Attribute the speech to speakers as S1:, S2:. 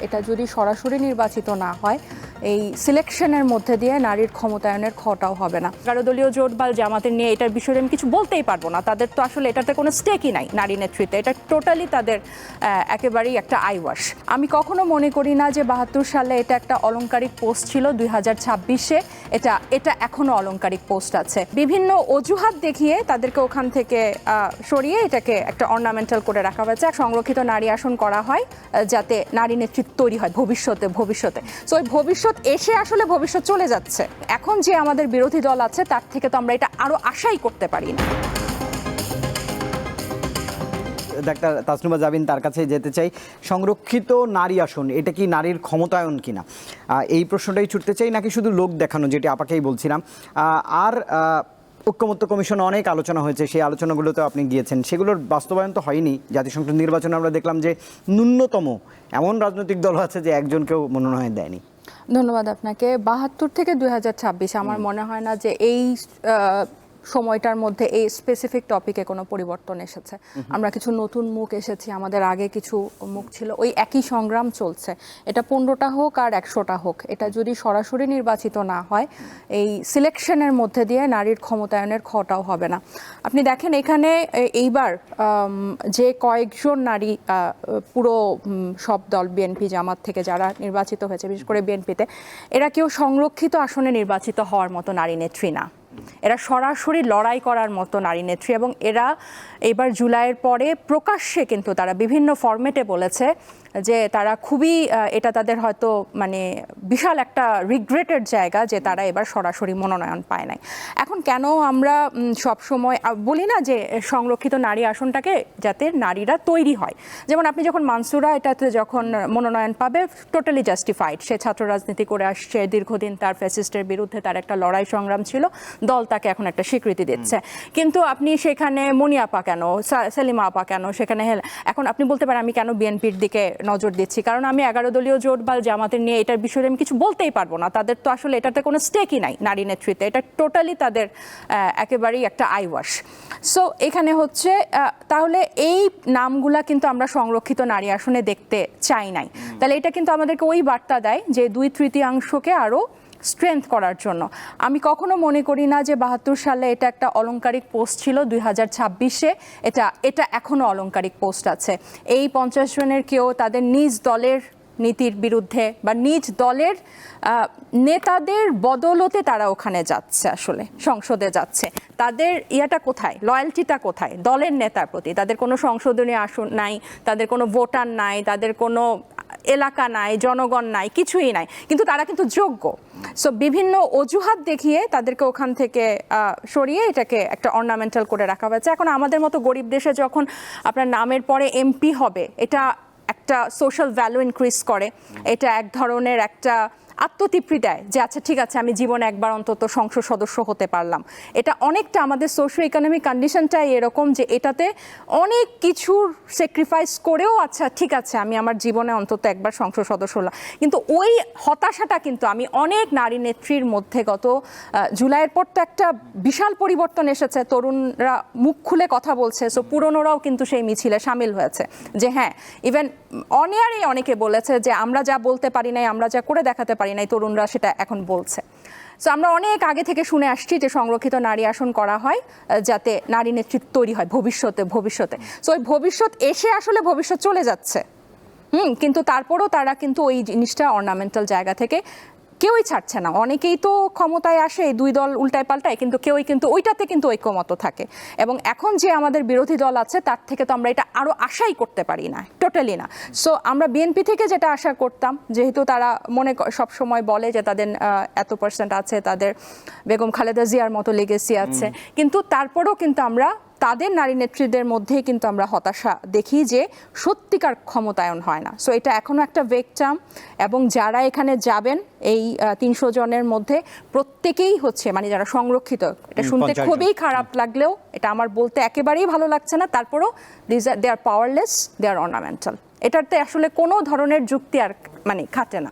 S1: এটা যদি সরাসরি নির্বাচিত না হয় এই সিলেকশনের মধ্যে দিয়ে নারীর ক্ষমতায়নের খটাও হবে না। 11 দলীয় জোট বা জামাতের নিয়ে এটার বিষয়ে আমি কিছু বলতেই পারবো না। তাদের তো আসলে এটাতে কোনো স্টেকই নাই নারী নেতৃত্বে। এটা টোটালি তাদের একেবারেই একটা আইওয়াশ। আমি কখনো মনে করি না যে 72 সালে এটা একটা অলংকারিক পোস্ট ছিল, 2026-এ এটা এখনো অলংকারিক পোস্ট আছে। বিভিন্ন অজুহাত দেখিয়ে তাদেরকে ওখান থেকে সরিয়ে এটাকে একটা অর্নামেন্টাল করে রাখা হয়েছে। সংরক্ষিত নারী আসন করা হয় যাতে নারী নেতৃত্ব তৈরি হয় ভবিষ্যতে। সো ওই ভবিষ্যৎ এসে আসলে ভবিষ্যৎ চলে যাচ্ছে। এখন যে আমাদের বিরোধী দল আছে তার থেকে তো আমরা এটা আরো আশাই করতে পারি না।
S2: ডাক্তার তাসনুমা জাবিন, তার কাছে যেতে চাই। সংরক্ষিত নারী আসন এটা কি নারীর ক্ষমতায়ন কিনা, এই প্রশ্নটাই ছুটতে চাই, নাকি শুধু লোক দেখানো, যেটি আপাকেই বলছিলাম। আর ঐক্যমত্য কমিশনে অনেক আলোচনা হয়েছে, সেই আলোচনাগুলোতে আপনি গিয়েছেন, সেগুলোর বাস্তবায়ন তো হয়নি। জাতিসংসদ নির্বাচনে আমরা দেখলাম যে ন্যূনতম এমন রাজনৈতিক দল আছে যে একজনকেও মনোনয়ন দেয়নি।
S1: ধন্যবাদ আপনাকে। 72 থেকে 2026 আমার মনে হয় না যে এই সময়টার মধ্যে এই স্পেসিফিক টপিকে কোনো পরিবর্তন এসেছে। আমরা কিছু নতুন মুখ এসেছি, আমাদের আগে কিছু মুখ ছিল, ওই একই সংগ্রাম চলছে। এটা 15টা হোক আর 100টা হোক, এটা যদি সরাসরি নির্বাচিত না হয় এই সিলেকশনের মধ্যে দিয়ে নারীর ক্ষমতায়নের খটাও হবে না। আপনি দেখেন এখানে এইবার যে কয়েকজন নারী পুরো সব দল বিএনপি জামাত থেকে যারা নির্বাচিত হয়েছে, বিশেষ করে বিএনপিতে, এরা কেউ সংরক্ষিত আসনে নির্বাচিত হওয়ার মতো নারী নেত্রী না। এরা সরাসরি লড়াই করার মতো নারী নেত্রী, এবং এরা এবার জুলাইয়ের পরে প্রকাশ্যে কিন্তু তারা বিভিন্ন ফরম্যাটে বলেছে যে তারা খুবই এটা তাদের হয়তো মানে বিশাল একটা রিগ্রেটেড জায়গা যে তারা এবার সরাসরি মনোনয়ন পায় নাই। এখন কেন আমরা সব সময় বলি না যে সংরক্ষিত নারী আসনটাকে যাতে নারীরা তৈরি হয়, যেমন আপনি যখন মানসুরা এটাতে যখন মনোনয়ন পাবে টোটালি জাস্টিফাইড, সে ছাত্র রাজনীতি করে আসছে, দীর্ঘদিন তার ফ্যাসিস্টের বিরুদ্ধে তার একটা লড়াই সংগ্রাম ছিল, দল তাকে এখন একটা স্বীকৃতি দিচ্ছে। কিন্তু আপনি সেখানে মনি আপা কেন, সেলিমা আপা কেন, সেখানে এখন আপনি বলতে পারেন আমি কেন বিএনপির দিকে নজর দিচ্ছি, কারণ আমি 11 দলীয় জোট বা জামাতের নিয়ে এটার বিষয়ে আমি কিছু বলতেই পারবো না। তাদের তো আসলে এটাতে কোনো স্টেকই নাই নারী নেতৃত্বে। এটা টোটালি তাদের একেবারেই একটা আইওয়াশ। সো এখানে হচ্ছে তাহলে এই নামগুলা কিন্তু আমরা সংরক্ষিত নারী আসনে দেখতে চাই নাই। তাহলে এটা কিন্তু আমাদেরকে ওই বার্তা দেয় যে 2/3 আরও স্ট্রেংথ করার জন্য। আমি কখনো মনে করি না যে 72 সালে এটা একটা অলংকারিক পোস্ট ছিল, 2026-এ এটা এখনো অলংকারিক পোস্ট আছে। এই 50 জনের কেউ তাদের নিজ দলের নীতির বিরুদ্ধে বা নিজ দলের নেতাদের বদলতে তারা ওখানে যাচ্ছে, আসলে সংসদে যাচ্ছে। তাদের ইয়াটা কোথায়, লয়্যালটিটা কোথায় দলের নেতার প্রতি? তাদের কোনো সংসদীয় আসন নাই, তাদের কোনো ভোটার নাই, তাদের কোনো এলাকা নাই, জনগণ নাই, কিছুই নাই, কিন্তু তারা কিন্তু যোগ্য। সো বিভিন্ন অজুহাত দেখিয়ে তাদেরকে ওখান থেকে সরিয়ে এটাকে একটা অর্নামেন্টাল করে রাখা হয়েছে। এখন আমাদের মতো গরিব দেশে যখন আপনার নামের পরে এমপি হবে, এটা একটা সোশ্যাল ভ্যালু ইনক্রিজ করে, এটা এক ধরনের একটা আত্মতৃপ্তি দেয় যে আচ্ছা ঠিক আছে আমি জীবনে একবার অন্তত সংসদ সদস্য হতে পারলাম। এটা অনেকটা আমাদের সোশ্যাল ইকোনমিক কন্ডিশনটাই এরকম যে এটাতে অনেক কিছুর স্যাক্রিফাইস করেও আচ্ছা ঠিক আছে আমি আমার জীবনে অন্তত একবার সংসদ সদস্য হলাম। কিন্তু ওই হতাশাটা কিন্তু আমি অনেক নারী নেত্রীর মধ্যে গত জুলাইয়ের পর তো একটা বিশাল পরিবর্তন এসেছে, তরুণরা মুখ খুলে কথা বলছে, সো পুরনোরাও কিন্তু সেই মিছিলে সামিল হয়েছে যে হ্যাঁ, ইভেন অনেয়ারই অনেকে বলেছে যে আমরা যা বলতে পারি নাই, আমরা যা করে দেখাতে পারি নাই, তরুণরা সেটা এখন বলছে। সো আমরা অনেক আগে থেকে শুনে আসছি যে সংরক্ষিত নারী আসন করা হয় যাতে নারী নেতৃত্ব তৈরি হয় ভবিষ্যতে। সো ওই ভবিষ্যৎ এসে আসলে ভবিষ্যৎ চলে যাচ্ছে। কিন্তু তারপরও তারা কিন্তু ওই জিনিসটা অর্নামেন্টাল জায়গা থেকে কেউই ছাড়ছে না। অনেকেই তো ক্ষমতায় আসে, দুই দল উল্টায় পাল্টায়, কিন্তু কেউই কিন্তু ওইটাতে কিন্তু ঐক্যমত থাকে। এবং এখন যে আমাদের বিরোধী দল আছে তার থেকে তো আমরা এটা আরো আশাই করতে পারি না, টোটালি না। সো আমরা বিএনপি থেকে যেটা আশা করতাম, যেহেতু তারা সব সময় বলে যে তাদের এত % আছে, তাদের বেগম খালেদা জিয়ার মতো লেগেসি আছে, কিন্তু তারপরেও কিন্তু আমরা তাদের নারী নেত্রীদের মধ্যেই কিন্তু আমরা হতাশা দেখি যে সত্যিকার ক্ষমতায়ন হয় না। সো এটা এখনো একটা ভেগ টার্ম, এবং যারা এখানে যাবেন এই 300 জনের মধ্যে প্রত্যেকেই হচ্ছে মানে যারা সংরক্ষিত। এটা শুনতে খুবই খারাপ লাগলেও এটা আমার বলতে একেবারেই ভালো লাগছে না, তারপরও দে আর পাওয়ারলেস, দে আর অর্নামেন্টাল। এটাতে আসলে কোনো ধরনের যুক্তি আর মানে খাটে না।